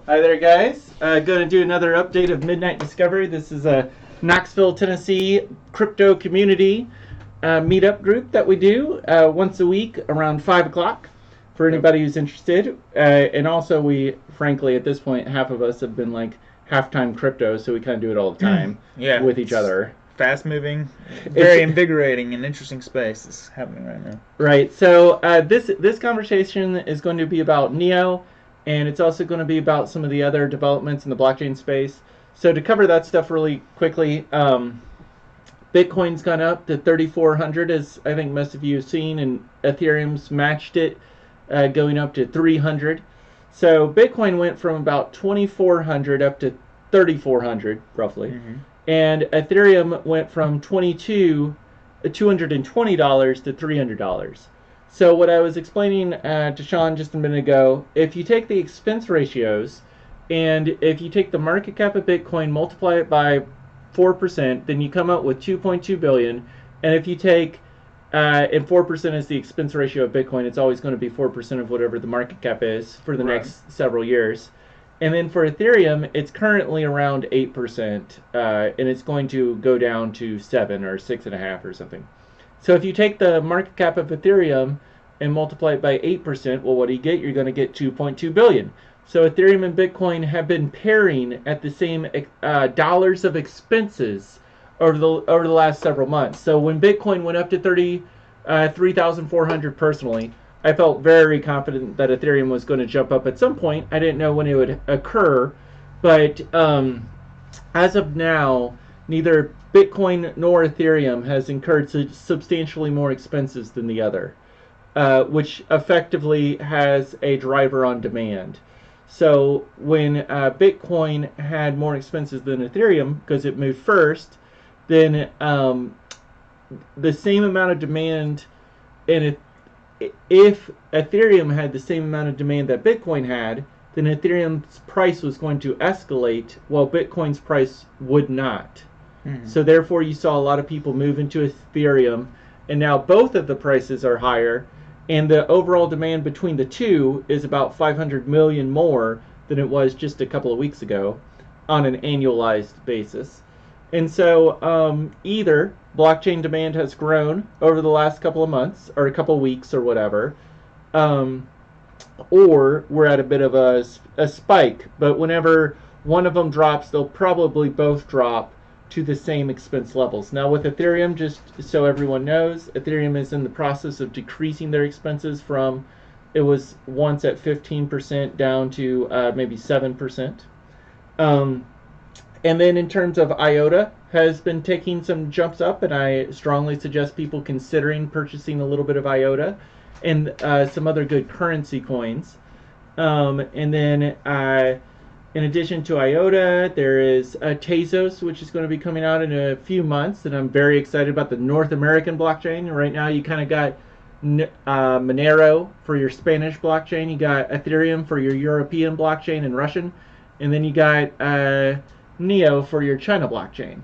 Hi there, guys. Going to do another update of Midnight Discovery. This is a Knoxville, Tennessee crypto community meetup group that we do once a week around 5 o'clock for anybody who's interested. And also, we, frankly, at this point, half of us have been like half-time crypto, so we kind of do it all the time with each other. Fast-moving, very invigorating and interesting space is happening right now. Right. So this conversation is going to be about Neo, and it's also going to be about some of the other developments in the blockchain space. So to cover that stuff really quickly, Bitcoin's gone up to 3,400, as I think most of you have seen, and Ethereum's matched it, going up to 300. So Bitcoin went from about 2,400 up to 3,400, roughly. Mm-hmm. And Ethereum went from $220 to $300. So what I was explaining to Sean just a minute ago, if you take the expense ratios and if you take the market cap of Bitcoin, multiply it by 4%, then you come up with 2.2 billion. And if you take and 4% is the expense ratio of Bitcoin, it's always going to be 4% of whatever the market cap is for the next several years. And then for Ethereum, it's currently around 8%, and it's going to go down to 7 or 6.5 or something. So if you take the market cap of Ethereum and multiply it by 8%, well, what do you get? You're going to get 2.2 billion. So Ethereum and Bitcoin have been pairing at the same dollars of expenses over the last several months. So when Bitcoin went up to 3,400 personally, I felt very confident that Ethereum was going to jump up at some point. I didn't know when it would occur, but as of now, neither Bitcoin nor Ethereum has incurred substantially more expenses than the other, which effectively has a driver on demand. So when Bitcoin had more expenses than Ethereum because it moved first, then the same amount of demand in if Ethereum had the same amount of demand that Bitcoin had, then Ethereum's price was going to escalate while Bitcoin's price would not. Mm-hmm. So therefore you saw a lot of people move into Ethereum, and now both of the prices are higher, and the overall demand between the two is about 500 million more than it was just a couple of weeks ago on an annualized basis. And so either blockchain demand has grown over the last couple of months or a couple of weeks or whatever, or we're at a bit of a spike. But whenever one of them drops, they'll probably both drop to the same expense levels. Now with Ethereum, just so everyone knows, Ethereum is in the process of decreasing their expenses from, it was once at 15% down to maybe 7%. And then in terms of IOTA, has been taking some jumps up, and I strongly suggest people considering purchasing a little bit of IOTA and some other good currency coins. And then in addition to IOTA, there is Tezos, which is going to be coming out in a few months, and I'm very excited about the North American blockchain. Right now you kind of got Monero for your Spanish blockchain, you got Ethereum for your European blockchain and Russian, and then you got Neo for your China blockchain.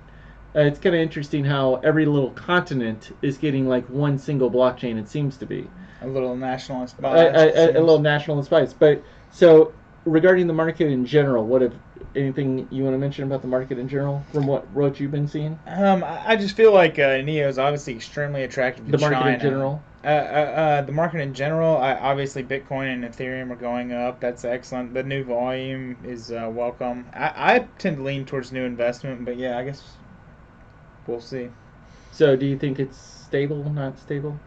It's kind of interesting how every little continent is getting like one single blockchain, it seems to be. A little nationalist bias. A little nationalist bias. But so regarding the market in general, anything you want to mention about the market in general from what you've been seeing? I just feel like Neo is obviously extremely attractive to China. The market in general? The market in general, obviously Bitcoin and Ethereum are going up. That's excellent. The new volume is welcome. I tend to lean towards new investment, but yeah, I guess we'll see. So do you think it's stable, not stable?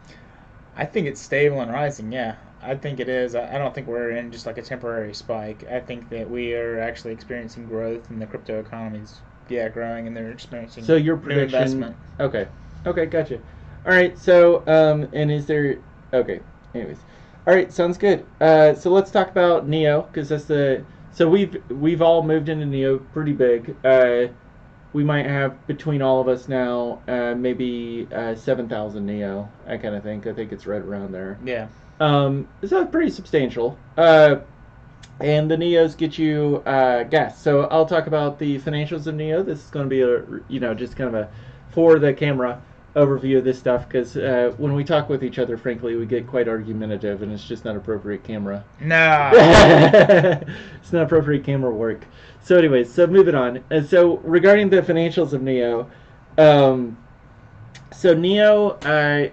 I think it's stable and rising, yeah. I think it is. I don't think we're in just like a temporary spike. I think that we are actually experiencing growth, and the crypto economy's growing, and they're experiencing so your new investment. Okay, gotcha. All right, so and is there? Okay, anyways, all right, sounds good. So let's talk about Neo, because that's so we've all moved into Neo pretty big. We might have between all of us now maybe 7,000 Neo. I kind of think. I think it's right around there. Yeah. So it's pretty substantial. And the Neos get you gas. So I'll talk about the financials of Neo. This is going to be just kind of a for the camera overview of this stuff because when we talk with each other, frankly, we get quite argumentative, and it's just not appropriate camera. Nah. It's not appropriate camera work. So, anyways, so moving on. And so, regarding the financials of Neo, um, so Neo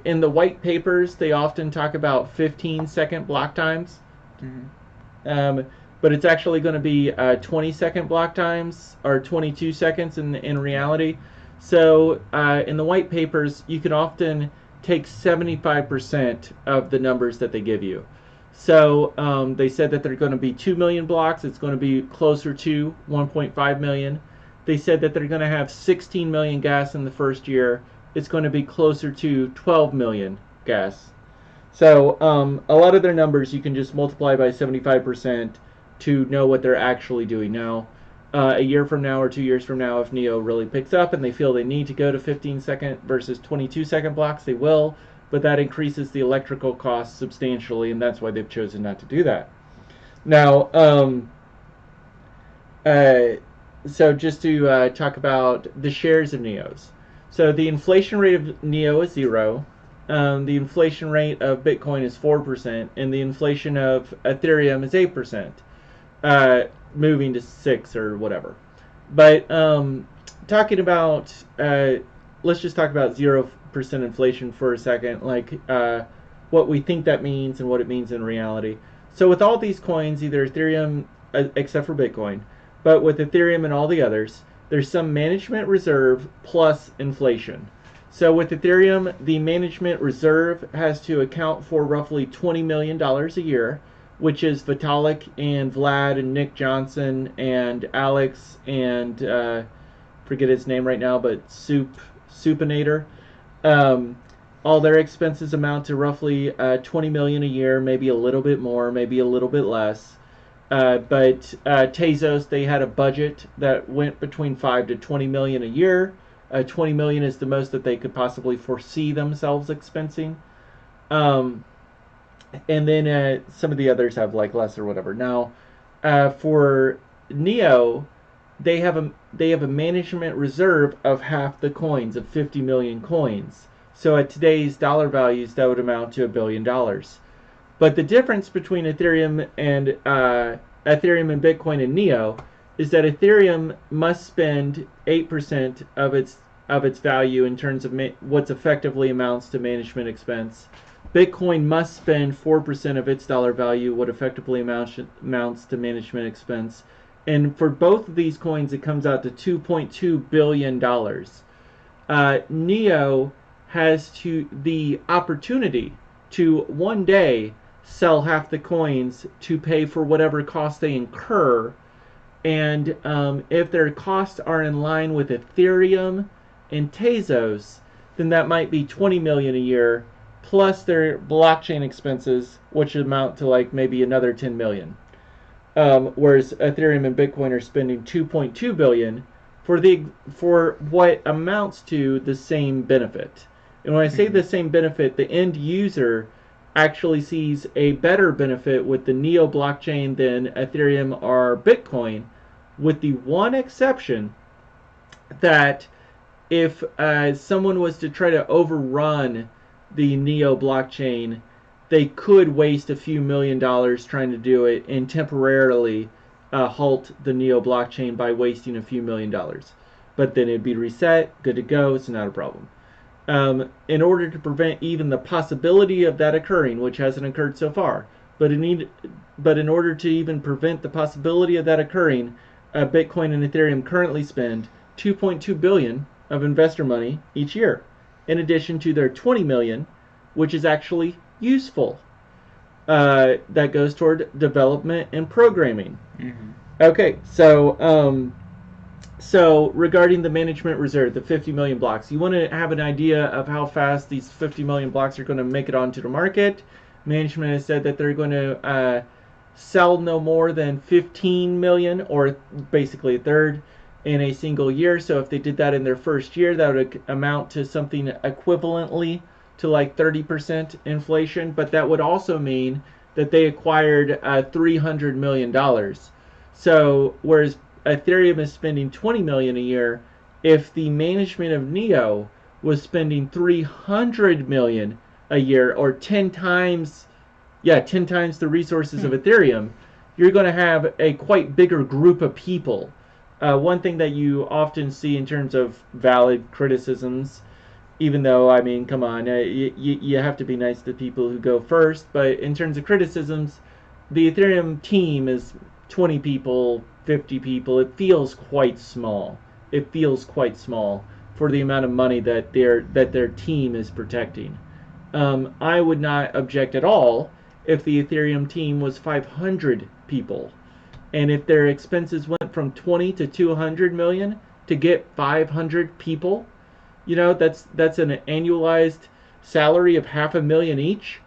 in the white papers they often talk about 15-second block times, Mm-hmm. um, but it's actually going to be 20-second block times or 22 seconds in reality. So in the white papers, you can often take 75% of the numbers that they give you. So they said that they're going to be 2 million blocks. It's going to be closer to 1.5 million. They said that they're going to have 16 million gas in the first year. It's going to be closer to 12 million gas. So a lot of their numbers you can just multiply by 75% to know what they're actually doing. Now, a year from now or 2 years from now, if Neo really picks up and they feel they need to go to 15-second versus 22-second blocks, they will, but that increases the electrical costs substantially, and that's why they've chosen not to do that. Now, uh, so just to talk about the shares of Neos. So the inflation rate of Neo is 0. The inflation rate of Bitcoin is 4%, and the inflation of Ethereum is 8%, moving to 6 or whatever. But talking about, let's just talk about 0% inflation for a second, like what we think that means and what it means in reality. So with all these coins, either Ethereum, except for Bitcoin, but with Ethereum and all the others, there's some management reserve plus inflation. So with Ethereum, the management reserve has to account for roughly $20 million a year, which is Vitalik and Vlad and Nick Johnson and Alex and forget his name right now, but Supinator. Um, all their expenses amount to roughly 20 million a year, maybe a little bit more, maybe a little bit less. But Tezos, they had a budget that went between 5 to 20 million a year. 20 million is the most that they could possibly foresee themselves expensing. Um, and then some of the others have like less or whatever. Now, for Neo, they have a management reserve of half the coins of 50 million coins. So at today's dollar values, that would amount to $1 billion. But the difference between Ethereum and Bitcoin and Neo is that Ethereum must spend 8% of its value in terms of what's effectively amounts to management expense. Bitcoin must spend 4% of its dollar value, what effectively amounts to management expense. And for both of these coins, it comes out to $2.2 billion. Neo has the opportunity to one day sell half the coins to pay for whatever costs they incur. And if their costs are in line with Ethereum and Tezos, then that might be 20 million a year plus their blockchain expenses, which amount to like maybe another 10 million. Whereas Ethereum and Bitcoin are spending 2.2 billion for what amounts to the same benefit. And when I say the same benefit, the end user actually sees a better benefit with the Neo blockchain than Ethereum or Bitcoin, with the one exception that if someone was to try to overrun the Neo blockchain, they could waste a few $1 million trying to do it and temporarily halt the Neo blockchain by wasting a few $1 million. But then it'd be reset, good to go, it's not a problem. In order to prevent even the possibility of that occurring, which hasn't occurred so far, but in order to even prevent the possibility of that occurring, Bitcoin and Ethereum currently spend 2.2 billion of investor money each year, in addition to their 20 million, which is actually useful. That goes toward development and programming. Mm-hmm. Okay, so regarding the management reserve, the 50 million blocks, you want to have an idea of how fast these 50 million blocks are going to make it onto the market. Management has said that they're going to sell no more than 15 million, or basically a third, in a single year. So if they did that in their first year, that would amount to something equivalently to like 30% inflation. But that would also mean that they acquired $300 million. So whereas Ethereum is spending 20 million a year, if the management of Neo was spending 300 million a year, or 10 times, yeah, 10 times the resources of Ethereum, you're going to have a quite bigger group of people. One thing that you often see in terms of valid criticisms, even though, I mean, come on, you have to be nice to people who go first, but in terms of criticisms, the Ethereum team is 20 people, 50 people. It feels quite small. It feels quite small for the amount of money that their team is protecting. I would not object at all if the Ethereum team was 500 people, and if their expenses went from 20 to 200 million to get 500 people, that's an annualized salary of $500,000 each,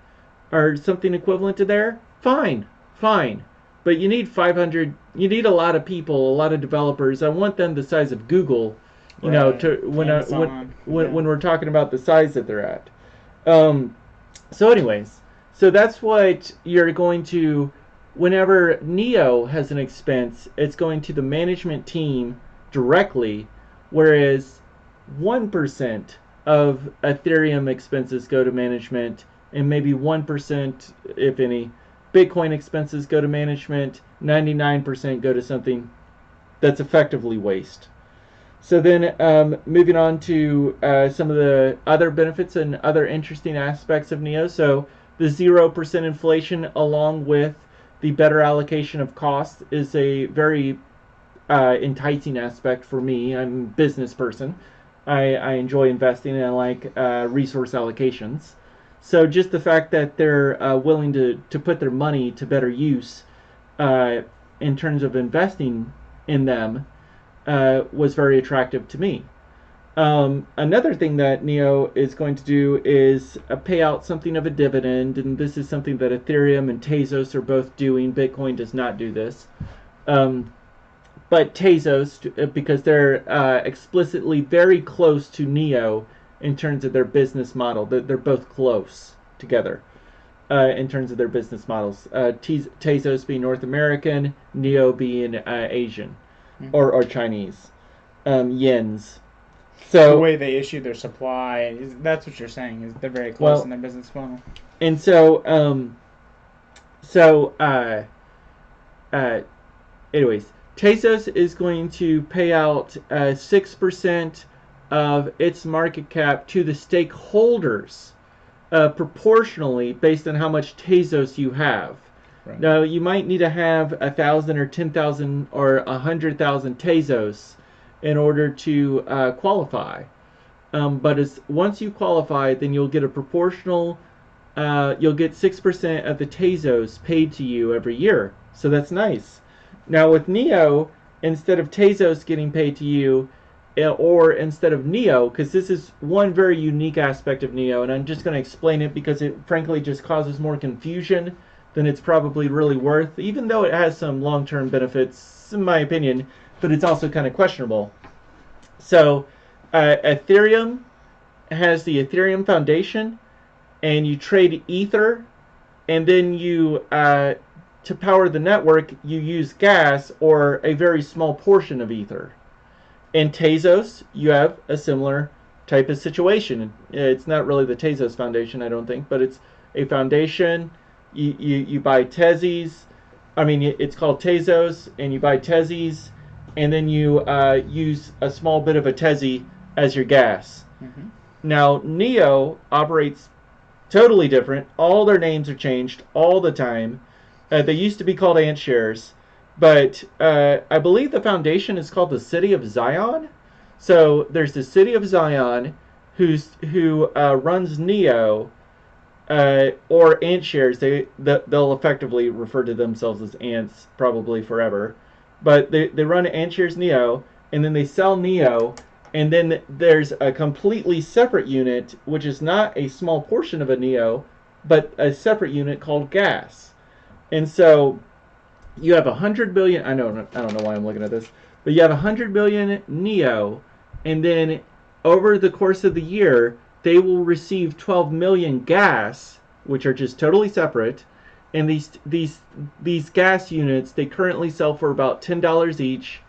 or something equivalent to there. Fine, fine. But you need 500. You need a lot of people, a lot of developers. I want them the size of Google, Right. to Amazon. Yeah. when we're talking about the size that they're at. Um, so, anyways, so that's what you're going to. Whenever Neo has an expense, it's going to the management team directly, whereas 1% of Ethereum expenses go to management, and maybe 1%, if any, Bitcoin expenses go to management. 99% go to something that's effectively waste. So then, moving on to some of the other benefits and other interesting aspects of Neo. So the 0% inflation, along with the better allocation of costs, is a very enticing aspect for me. I'm a business person. I enjoy investing, and I like resource allocations. So just the fact that they're willing to put their money to better use uh, in terms of investing in them was very attractive to me. Another thing that Neo is going to do is pay out something of a dividend, and this is something that Ethereum and Tezos are both doing. Bitcoin does not do this. Um, but Tezos, because they're explicitly very close to Neo in terms of their business model, they're both close together in terms of their business models. Tezos being North American, Neo being Asian Hmm. or Chinese, yens. The So, way they issue their supply, that's what you're saying, is they're very close in well, their business model. and so, so, uh, anyways, Tezos is going to pay out 6% of its market cap to the stakeholders, proportionally based on how much Tezos you have. Right. Now, you might need to have 1,000 or 10,000 or 100,000 Tezos in order to qualify. But once you qualify, then you'll get a proportional. You'll get 6% of the Tezos paid to you every year. So that's nice. Now with Neo, instead of Tezos getting paid to you, or instead of Neo, because this is one very unique aspect of Neo, and I'm just going to explain it because it frankly just causes more confusion than it's probably really worth, even though it has some long-term benefits, in my opinion, but it's also kind of questionable. So, Ethereum has the Ethereum Foundation, and you trade Ether, and then you to power the network you use gas or a very small portion of Ether. In Tezos, you have a similar type of situation. It's not really the Tezos Foundation, I don't think, but it's a foundation. You buy Tezos. I mean, it's called Tezos, and you buy Tezos, and then you use a small bit of a Tezi as your gas. Hmm. Now, Neo operates totally different. All their names are changed all the time. They used to be called Ant Shares, but I believe the foundation is called the City of Zion. So there's the City of Zion, who runs Neo, or Ant Shares. They'll effectively refer to themselves as ants probably forever, but they run Ant Shares Neo, and then they sell Neo, and then there's a completely separate unit, which is not a small portion of a Neo, but a separate unit called Gas. And so you have 100 billion. I don't know why I'm looking at this, but you have 100 billion Neo, and then over the course of the year, they will receive 12 million gas, which are just totally separate. And these gas units they currently sell for about $10 each,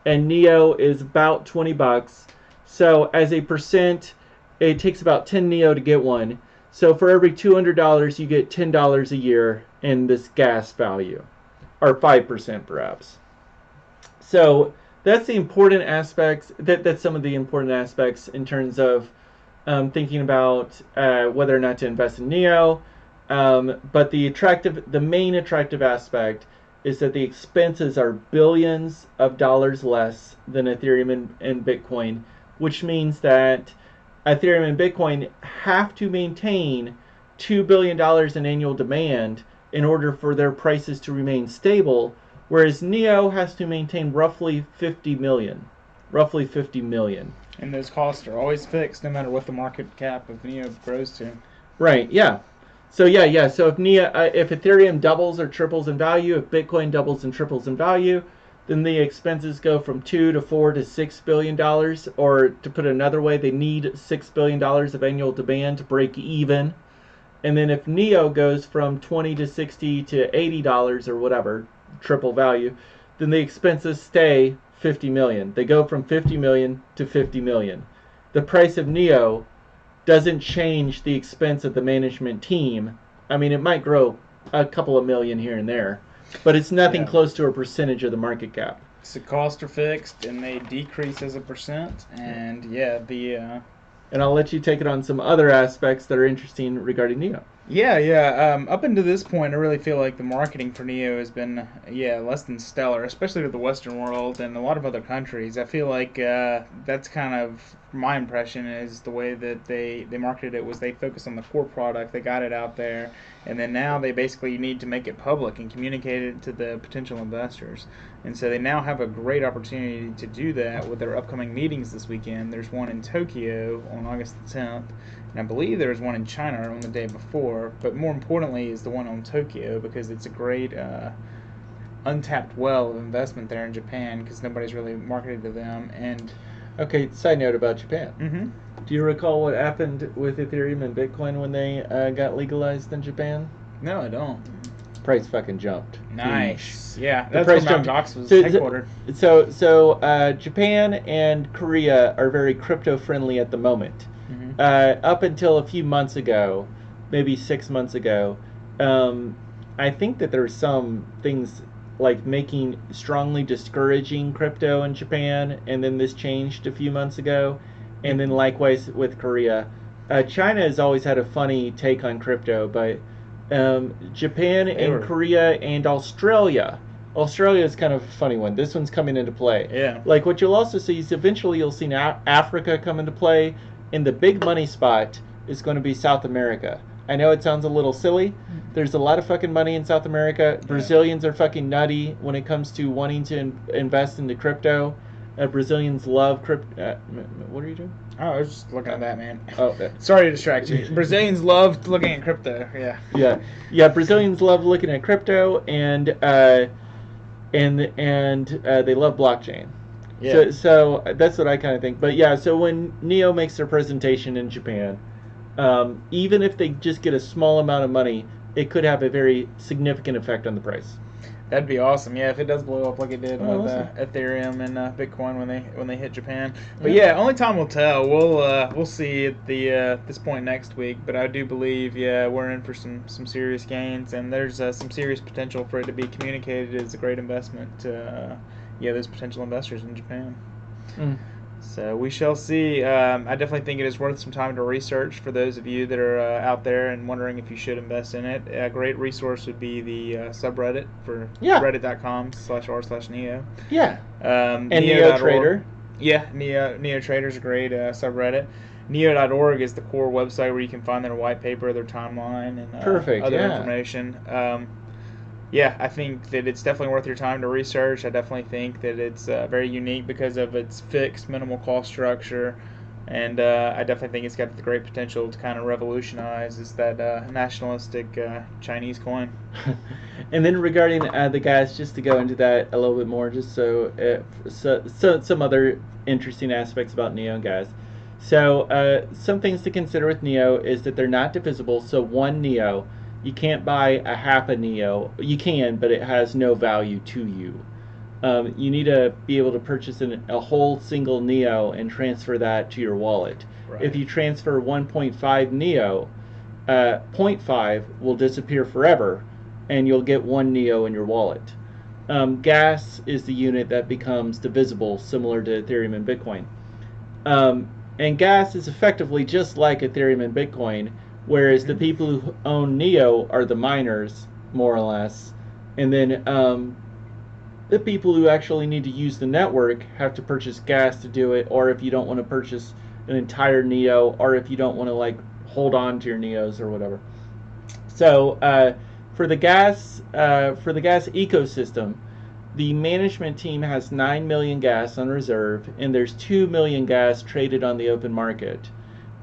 and Neo is about $20. So as a percent, it takes about 10 Neo to get one. So for every $200, you get $10 a year in this gas value, or 5% perhaps. So that's the important aspects. That's some of the important aspects in terms of thinking about whether or not to invest in Neo. But the main attractive aspect is that the expenses are billions of dollars less than Ethereum and Bitcoin, which means that Ethereum and Bitcoin have to maintain $2 billion in annual demand in order for their prices to remain stable, whereas Neo has to maintain roughly 50 million. Roughly 50 million. And those costs are always fixed, no matter what the market cap of Neo grows to. Right. Yeah. So yeah. So if Ethereum doubles or triples in value, if Bitcoin doubles and triples in value, then the expenses go from $2 to $4 to $6 billion. Or to put it another way, they need $6 billion of annual demand to break even. And then if Neo goes from 20 to 60 to $80 or whatever, triple value, then the expenses stay 50 million. They go from 50 million to 50 million. The price of Neo doesn't change the expense of the management team. I mean, it might grow a couple of million here and there, but it's nothing close to a percentage of the market cap. So costs are fixed and they decrease as a percent. And and I'll let you take it on some other aspects that are interesting regarding Neo. Yeah. Up until this point, I really feel like the marketing for Neo has been, less than stellar, especially to the Western world and a lot of other countries. I feel like that's kind of my impression is the way that they marketed it was they focused on the core product, they got it out there, and then now they basically need to make it public and communicate it to the potential investors. And so they now have a great opportunity to do that with their upcoming meetings this weekend. There's one in Tokyo on August the 10th, and I believe there was one in China on the day before. But more importantly is the one on Tokyo, because it's a great untapped well of investment there in Japan, because nobody's really marketed to them. And okay, side note about Japan. Mm-hmm. Do you recall what happened with Ethereum and Bitcoin when they got legalized in Japan? No, I don't. Price fucking jumped. Nice. Yeah, the that's price where Mt. jumped. Gox was headquartered. So Japan and Korea are very crypto friendly at the moment. Mm-hmm. Up until a few months ago, maybe 6 months ago, I think that there's some things like making strongly discouraging crypto in Japan, and then this changed a few months ago, and then likewise with Korea. China has always had a funny take on crypto, but Japan and Korea and Australia. Australia is kind of a funny one. This one's coming into play. Yeah. Like what you'll also see is eventually you'll see Africa come into play, and the big money spot is going to be South America. I know it sounds a little silly. There's a lot of fucking money in South America. Yeah. Brazilians are fucking nutty when it comes to wanting to invest into crypto. Brazilians love crypto. What are you doing? Oh, I was just looking at that, man. Oh, sorry to distract you. Brazilians love looking at crypto. Yeah. Brazilians love looking at crypto, and they love blockchain. Yeah. So that's what I kind of think. But yeah, so when Neo makes their presentation in Japan, even if they just get a small amount of money, it could have a very significant effect on the price. That'd be awesome. Yeah, if it does blow up like it did with awesome. Ethereum and Bitcoin when they hit Japan. But yeah, only time will tell. We'll see at this point next week. But I do believe we're in for some serious gains, and there's some serious potential for it to be communicated as a great investment to those potential investors in Japan. Mm. So we shall see. I definitely think it is worth some time to research for those of you that are out there and wondering if you should invest in it. A great resource would be the subreddit for reddit.com/r/Neo. Yeah. And Neo Trader. Yeah, Neo Trader is a great subreddit. Neo.org is the core website where you can find their white paper, their timeline, and other information. I think that it's definitely worth your time to research. I definitely think that it's very unique because of its fixed minimal cost structure, and I definitely think it's got the great potential to kind of revolutionize that nationalistic Chinese coin. And then regarding the gas, just to go into that a little bit more, just so some other interesting aspects about Neo and gas. So some things to consider with Neo is that they're not divisible. So one Neo, you can't buy a half a Neo. You can, but it has no value to you. You need to be able to purchase a whole single Neo and transfer that to your wallet. Right. If you transfer 1.5 Neo, zero point 0.5 will disappear forever, and you'll get one Neo in your wallet. Gas is the unit that becomes divisible, similar to Ethereum and Bitcoin. And gas is effectively just like Ethereum and Bitcoin, whereas the people who own Neo are the miners, more or less, and then the people who actually need to use the network have to purchase gas to do it, or if you don't want to purchase an entire Neo, or if you don't want to like hold on to your Neos or whatever. So for the gas ecosystem, the management team has 9 million gas on reserve, and there's 2 million gas traded on the open market.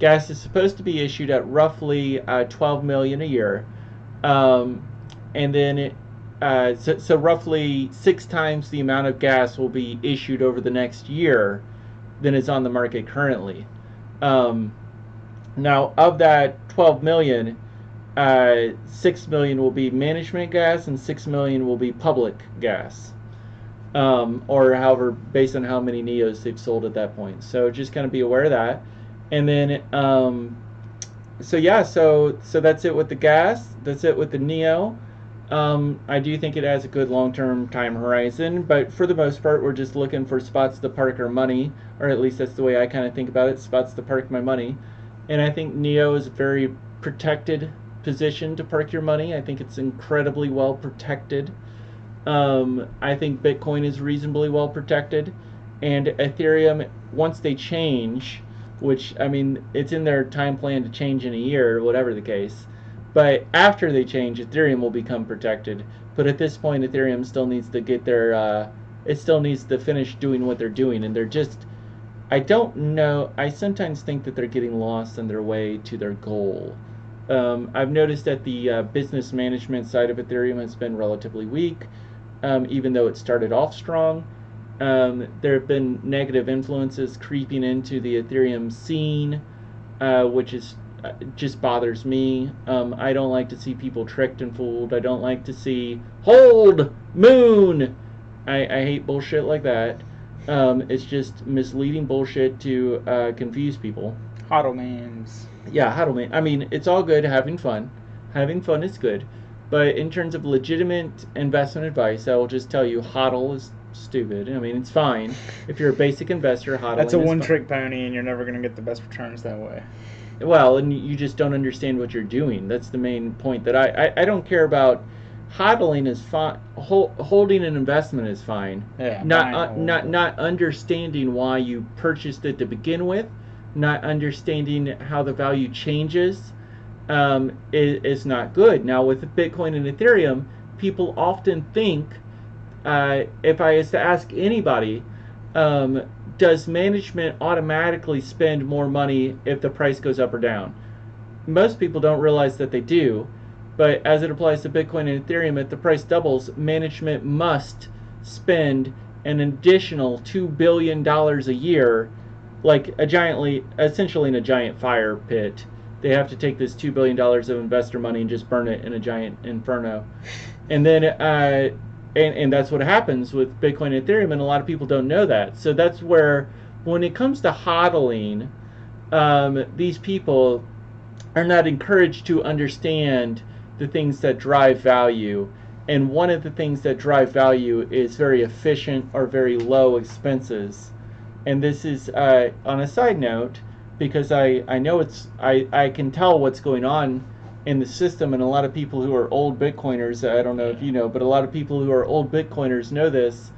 Gas is supposed to be issued at roughly 12 million a year, and then so roughly 6 times the amount of gas will be issued over the next year than is on the market currently. Now, of that 12 million, 6 million will be management gas and 6 million will be public gas, or however, based on how many Neos they've sold at that point. So just kind of be aware of that. And then, so yeah, so that's it with the gas. That's it with the Neo. I do think it has a good long-term time horizon, but for the most part, we're just looking for spots to park our money, or at least that's the way I kind of think about it, spots to park my money. And I think Neo is a very protected position to park your money. I think it's incredibly well protected. I think Bitcoin is reasonably well protected, and Ethereum, once they change, which, I mean, it's in their time plan to change in a year, or whatever the case, but after they change, Ethereum will become protected. But at this point, Ethereum still needs to get it still needs to finish doing what they're doing, and they're just, I don't know, I sometimes think that they're getting lost on their way to their goal. I've noticed that the business management side of Ethereum has been relatively weak, even though it started off strong. There have been negative influences creeping into the Ethereum scene, which is just bothers me. I don't like to see people tricked and fooled. I don't like to see hold moon. I hate bullshit like that. It's just misleading bullshit to confuse people. Hodlmans. Yeah, hodlman. I mean, it's all good having fun. Having fun is good. But in terms of legitimate investment advice, I will just tell you hodl is stupid. I mean, it's fine. If you're a basic investor, hodling That's a is one-trick pony, and you're never going to get the best returns that way. Well, and you just don't understand what you're doing. That's the main point. That I don't care about. Hodling is fine. Holding an investment is fine. Yeah, not understanding why you purchased it to begin with, not understanding how the value changes, is not good. Now with Bitcoin and Ethereum, people often think, if I was to ask anybody, does management automatically spend more money if the price goes up or down? Most people don't realize that they do, but as it applies to Bitcoin and Ethereum, if the price doubles, management must spend an additional $2 billion a year, like essentially in a giant fire pit. They have to take this $2 billion of investor money and just burn it in a giant inferno. And then, and that's what happens with Bitcoin and Ethereum, and a lot of people don't know that. So that's where, when it comes to hodling, these people are not encouraged to understand the things that drive value. And one of the things that drive value is very efficient or very low expenses. And this is, on a side note, because I know I can tell what's going on in the system, and a lot of people who are old Bitcoiners, I don't know if you know, but a lot of people who are old Bitcoiners know this,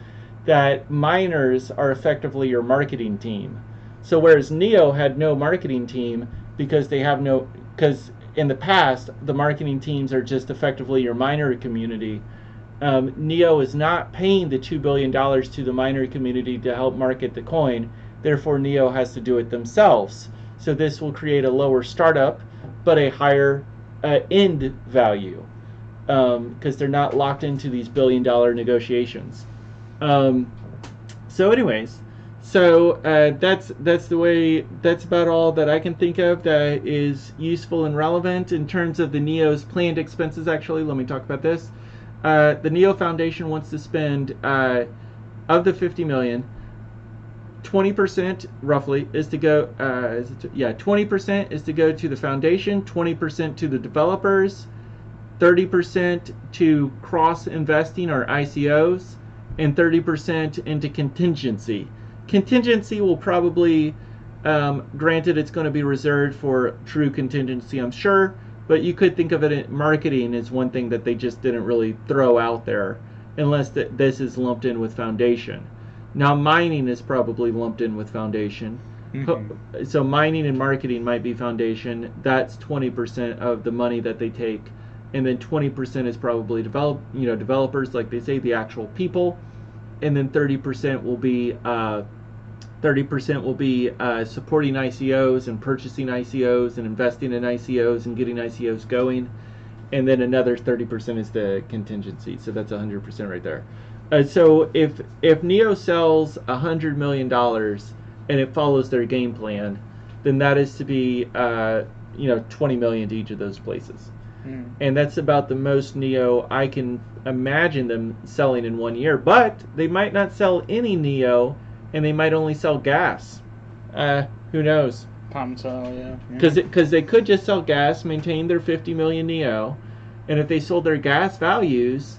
that miners are effectively your marketing team. So whereas Neo had no marketing team because in the past, the marketing teams are just effectively your miner community. Neo is not paying the $2 billion to the miner community to help market the coin. Therefore, Neo has to do it themselves. So this will create a lower startup, but a higher end value, because they're not locked into these billion-dollar negotiations. So anyways, that's the way. That's about all that I can think of that is useful and relevant in terms of the Neo's planned expenses. Actually, let me talk about this. The Neo Foundation wants to spend of the 50 million, 20% roughly is to go. 20% is to go to the foundation, 20% to the developers, 30% to cross investing or ICOs, and 30% into contingency. Contingency will probably, granted, it's going to be reserved for true contingency, I'm sure, but you could think of it in marketing as one thing that they just didn't really throw out there, unless this is lumped in with foundation. Now, mining is probably lumped in with foundation. Mm-hmm. So mining and marketing might be foundation. That's 20% of the money that they take, and then 20% is probably developers, like they say, the actual people, and then 30% will be 30% will be supporting ICOs and purchasing ICOs and investing in ICOs and getting ICOs going, and then another 30% is the contingency. So that's 100% right there. So if Neo sells $100 million and it follows their game plan, then that is to be 20 million to each of those places. And that's about the most Neo I can imagine them selling in 1 year. But they might not sell any Neo, and they might only sell gas. Who knows? Palm tell, yeah. Because they could just sell gas, maintain their 50 million Neo, and if they sold their gas values,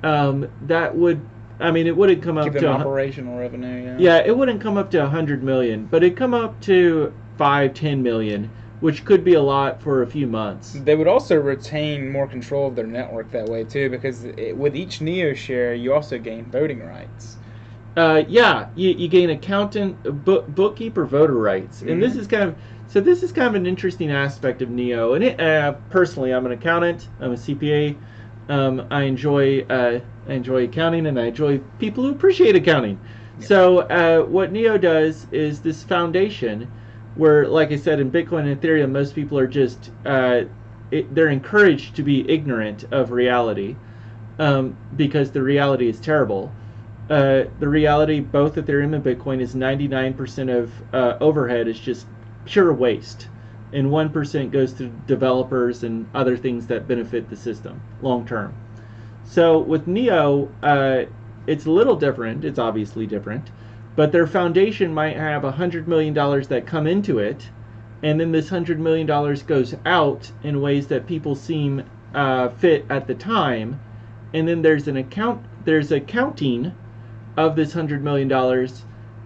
that would, it wouldn't come up Give them to operational revenue. Yeah. Yeah, it wouldn't come up to 100 million, but it'd come up to 5-10 million, which could be a lot for a few months. They would also retain more control of their network that way too, because with each Neo share, you also gain voting rights. You gain accountant, bookkeeper, voter rights, and this is kind of an interesting aspect of Neo. And personally, I'm an accountant. I'm a CPA. I enjoy accounting, and I enjoy people who appreciate accounting. Yeah. So what Neo does is this foundation, where, like I said, in Bitcoin and Ethereum, most people are just they're encouraged to be ignorant of reality, because the reality is terrible. The reality, both Ethereum and Bitcoin, is 99% of overhead is just pure waste, and 1% goes to developers and other things that benefit the system long term. So with Neo, it's a little different. It's obviously different, but their foundation might have $100 million that come into it, and then this $100 million goes out in ways that people seem fit at the time, and then there's accounting of this $100 million,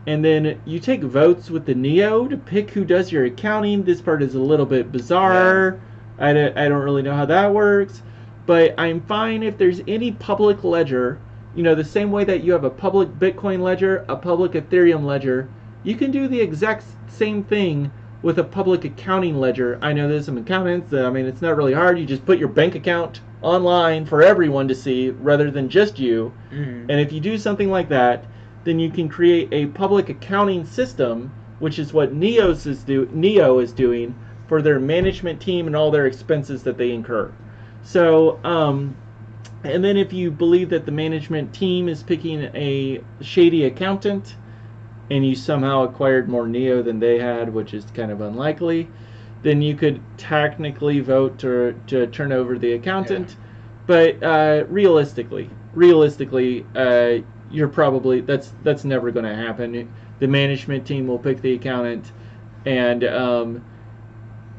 and then you take votes with the Neo to pick who does your accounting. This part is a little bit bizarre. Yeah. I don't really know how that works, but I'm fine if there's any public ledger, the same way that you have a public Bitcoin ledger, a public Ethereum ledger, you can do the exact same thing with a public accounting ledger. I know there's some accountants, it's not really hard. You just put your bank account online for everyone to see rather than just you. Mm-hmm. And if you do something like that, then you can create a public accounting system, which is what Neo is doing for their management team and all their expenses that they incur. So, and then if you believe that the management team is picking a shady accountant, and you somehow acquired more Neo than they had, which is kind of unlikely, then you could technically vote to turn over the accountant. Yeah. But realistically, you're probably that's never going to happen. The management team will pick the accountant, and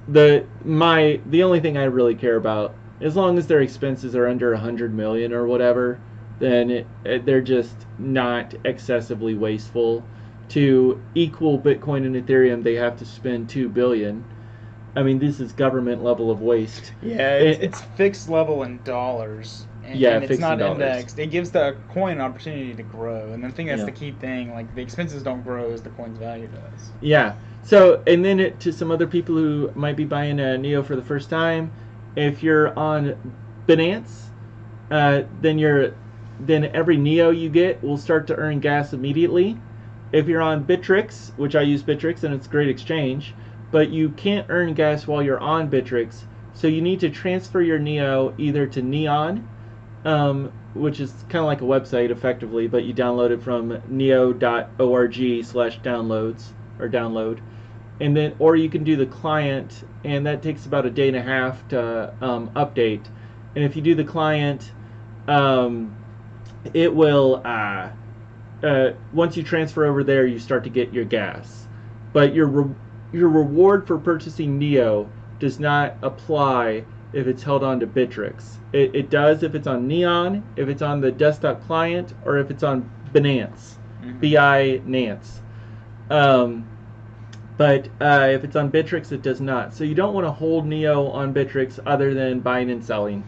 the only thing I really care about, as long as their expenses are under 100 million or whatever, then they're just not excessively wasteful. To equal Bitcoin and Ethereum, they have to spend $2 billion. This is government level of waste. Yeah, it's fixed level in dollars. And it's not indexed. It gives the coin an opportunity to grow. And I think that's the key thing. Like, the expenses don't grow as the coin's value does. Yeah. So, and then to some other people who might be buying a Neo for the first time, if you're on Binance, then every Neo you get will start to earn gas immediately. If you're on Bittrex, which I use Bittrex and it's a great exchange, but you can't earn gas while you're on Bittrex, so you need to transfer your Neo either to Neon, which is kind of like a website effectively, but you download it from neo.org/downloads or download, and then, or you can do the client, and that takes about a day and a half to update. And if you do the client, it will once you transfer over there, you start to get your gas. But your reward for purchasing Neo does not apply if it's held on to Bittrex. It does if it's on Neon, if it's on the desktop client, or if it's on Binance, Binance. Um, but if it's on Bittrex, it does not. So you don't want to hold Neo on Bittrex other than buying and selling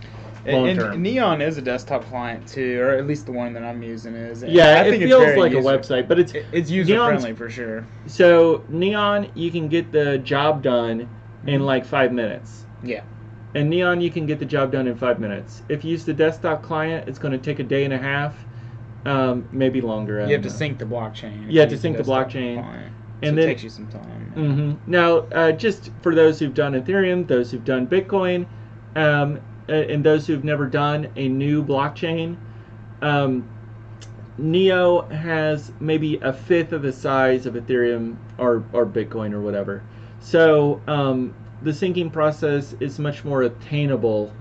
long term. And Neon is a desktop client too, or at least the one that I'm using is. Yeah, I think it feels like a website, but it's user friendly for sure. So Neon, you can get the job done in like 5 minutes. Yeah. And Neon, you can get the job done in 5 minutes. If you use the desktop client, it's going to take a day and a half, maybe longer. You have to sync the blockchain. You have to sync the blockchain. And then it takes you some time. Now, just for those who've done Ethereum, those who've done Bitcoin, and those who've never done a new blockchain, Neo has maybe a fifth of the size of Ethereum or Bitcoin or whatever. So the syncing process is much more attainable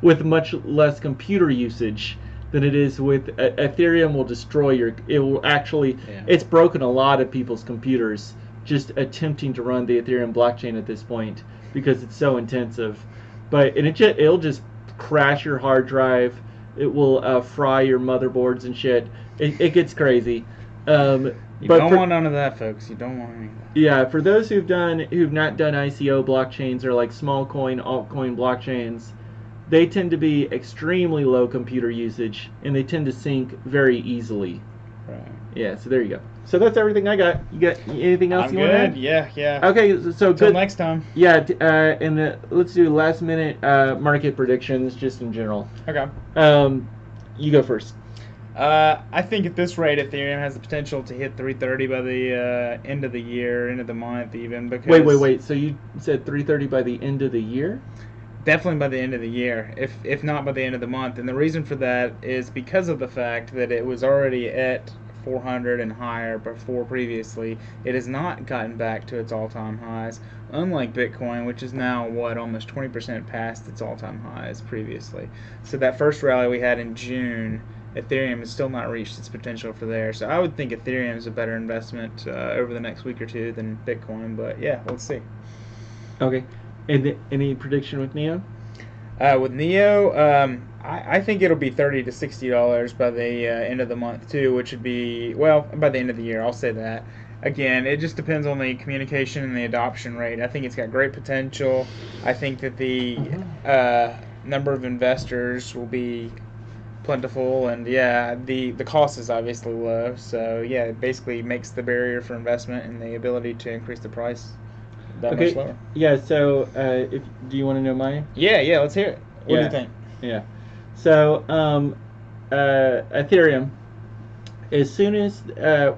with much less computer usage than it is with Ethereum. Will destroy it will actually, it's broken a lot of people's computers just attempting to run the Ethereum blockchain at this point because it's so intensive. But it'll just crash your hard drive. It will fry your motherboards and shit. It gets crazy. You don't want none of that, folks. You don't want any of that. Yeah, for those who've not done ICO blockchains or like small coin, altcoin blockchains, they tend to be extremely low computer usage and they tend to sync very easily. Right. Yeah, so there you go. So that's everything I got. You got anything else I'm you want to add? Yeah. Okay, so Until good. next time. Yeah, and let's do last minute market predictions just in general. Okay. You go first. I think at this rate, Ethereum has the potential to hit 330 by the end of the year, end of the month even. Because Wait. So you said 330 by the end of the year? Definitely by the end of the year, if not by the end of the month. And the reason for that is because of the fact that it was already at 400 and higher before previously. It has not gotten back to its all-time highs, unlike Bitcoin, which is now, almost 20% past its all-time highs previously. So that first rally we had in June, Ethereum has still not reached its potential for there. So I would think Ethereum is a better investment over the next week or two than Bitcoin. But yeah, let's see. Okay. And any prediction with Neo? With Neo, I think it'll be $30 to $60 by the end of the month too, which would be, by the end of the year. I'll say that. Again, it just depends on the communication and the adoption rate. I think it's got great potential. I think that the number of investors will be plentiful, and the cost is obviously low. So yeah, it basically makes the barrier for investment and the ability to increase the price that much lower. Yeah. So, do you want to know mine? Yeah. Let's hear it. What do you think? Yeah. So, Ethereum. As soon as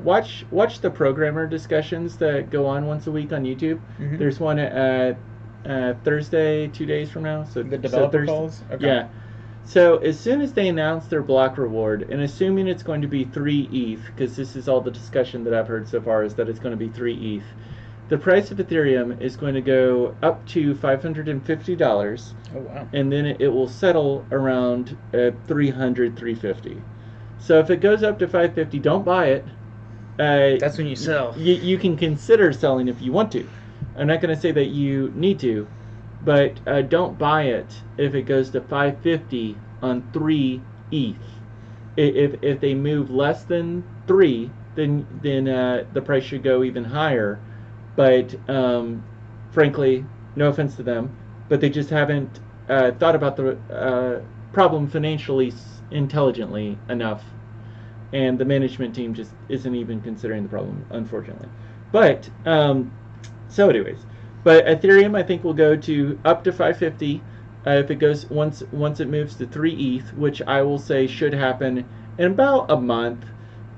watch the programmer discussions that go on once a week on YouTube. Mm-hmm. There's one Thursday, 2 days from now. So the developer Thursday, calls. Okay. Yeah. So as soon as they announce their block reward, and assuming it's going to be 3 ETH, because this is all the discussion that I've heard so far is that it's going to be 3 ETH, the price of Ethereum is going to go up to $550. Oh wow! And then it will settle around 300, 350. So if it goes up to 550, don't buy it. That's when you sell. You can consider selling if you want to. I'm not going to say that you need to, but don't buy it if it goes to 550 on 3 ETH. If they move less than 3, then the price should go even higher. But frankly, no offense to them, but they just haven't thought about the problem financially intelligently enough, and the management team just isn't even considering the problem, unfortunately. But so anyways, but Ethereum I think will go to up to 550 if it goes once it moves to 3 ETH, which I will say should happen in about a month,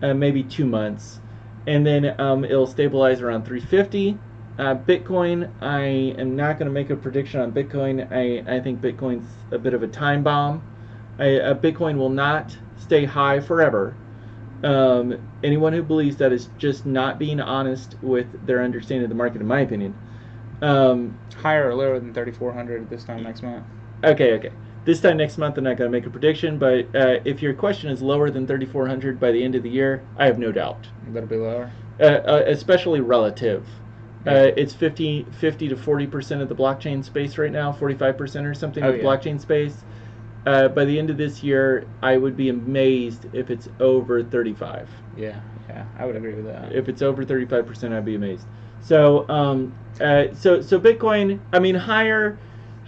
maybe 2 months, and then it'll stabilize around 350. Bitcoin, I am not going to make a prediction on Bitcoin. I think Bitcoin's a bit of a time bomb. Bitcoin will not stay high forever. Anyone who believes that is just not being honest with their understanding of the market, in my opinion. Higher or lower than 3,400 at this time next month? Okay. This time next month, I'm not going to make a prediction, but if your question is lower than 3,400 by the end of the year, I have no doubt. That'll be lower. Especially relative. Yeah. It's 50 to 40% of the blockchain space right now, 45% or something Oh, of the yeah. blockchain space. By the end of this year, I would be amazed if it's over 35. Yeah, I would agree with that. If it's over 35%, I'd be amazed. So, so Bitcoin, I mean, higher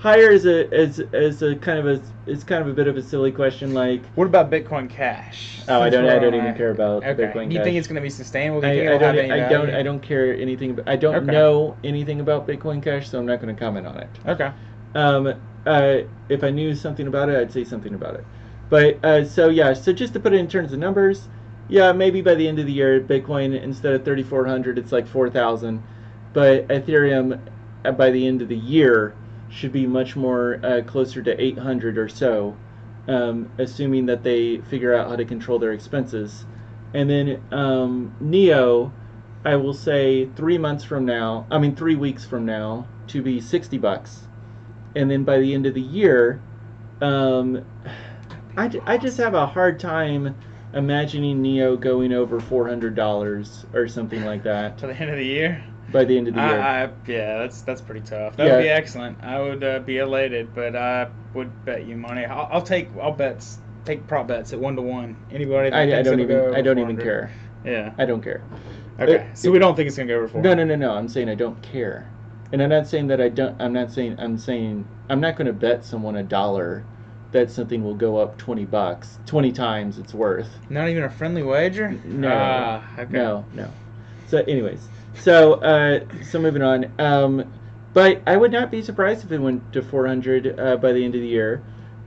is a kind of a bit of a silly question. Like, What about Bitcoin Cash? oh, I Since we're don't on even that. care about Okay. Bitcoin Do you Cash. think it's going to be sustainable? Do you think I it'll have any value? I don't care anything. I don't Okay. know anything about Bitcoin Cash, so I'm not going to comment on it. Okay. If I knew something about it, I'd say something about it. But so just to put it in terms of numbers, yeah, maybe by the end of the year, Bitcoin, instead of 3,400, it's like 4,000. But Ethereum, by the end of the year, should be much more closer to 800 or so, assuming that they figure out how to control their expenses. And then Neo, I will say 3 weeks from now, to be $60. And then by the end of the year, I just have a hard time imagining Neo going over $400 or something like that To the end of the year. by the end of the year. Yeah, that's pretty tough. That would be excellent. I would be elated, but I would bet you money. I'll take prop bets at 1-to-1. Anybody that thinks it'll go over I don't even 400. care. Yeah. I don't care. Okay. So we don't think it's gonna go over 400. No. I'm saying I don't care, and I'm not saying that I don't. I'm saying I'm not going to bet someone $1 that something will go up $20, 20 times its worth. Not even a friendly wager? No. Okay. No. So, anyways, so moving on. But I would not be surprised if it went to 400 by the end of the year,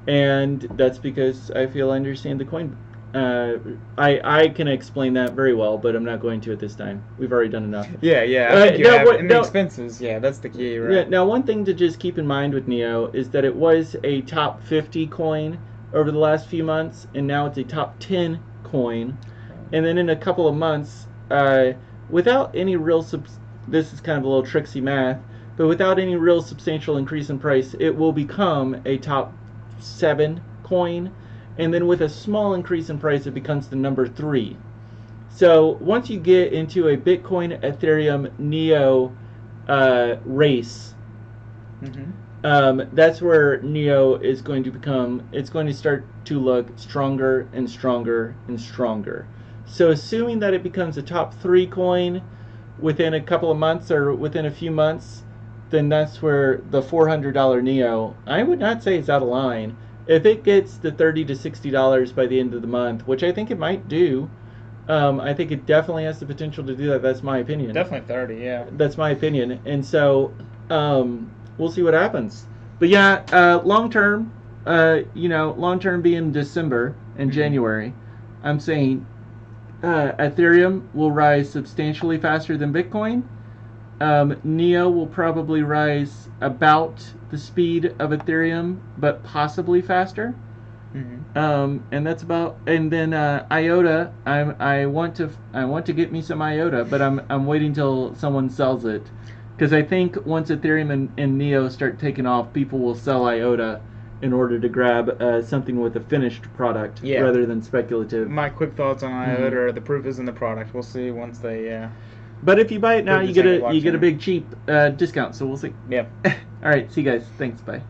and that's because I feel I understand the coin. I can explain that very well, but I'm not going to at this time. We've already done enough. Yeah. I think you have. And the expenses, yeah, that's the key, right? Yeah, now, one thing to just keep in mind with Neo is that it was a top 50 coin over the last few months, and now it's a top 10 coin. And then in a couple of months, without any real this is kind of a little tricksy math, but without any real substantial increase in price, it will become a top 7 coin. And then with a small increase in price, it becomes the number 3. So once you get into a Bitcoin, Ethereum, Neo race, that's where Neo is going to become. It's going to start to look stronger and stronger and stronger. So assuming that it becomes a top 3 coin within a couple of months or within a few months, then that's where the $400 Neo, I would not say it's out of line. If it gets to $30 to $60 by the end of the month, which I think it might do, I think it definitely has the potential to do that. That's my opinion. Definitely 30, yeah. That's my opinion. And so we'll see what happens. But yeah, long term, long term being December and January, I'm saying Ethereum will rise substantially faster than Bitcoin. Neo will probably rise about the speed of Ethereum, but possibly faster. And that's about. And then IOTA, I want to get me some IOTA, but I'm waiting till someone sells it, because I think once Ethereum and Neo start taking off, people will sell IOTA in order to grab something with a finished product rather than speculative. My quick thoughts on IOTA are the proof is in the product. We'll see once they. But if you buy it now, you get a big cheap discount. So we'll see. Yeah. All right. See you guys. Thanks. Bye.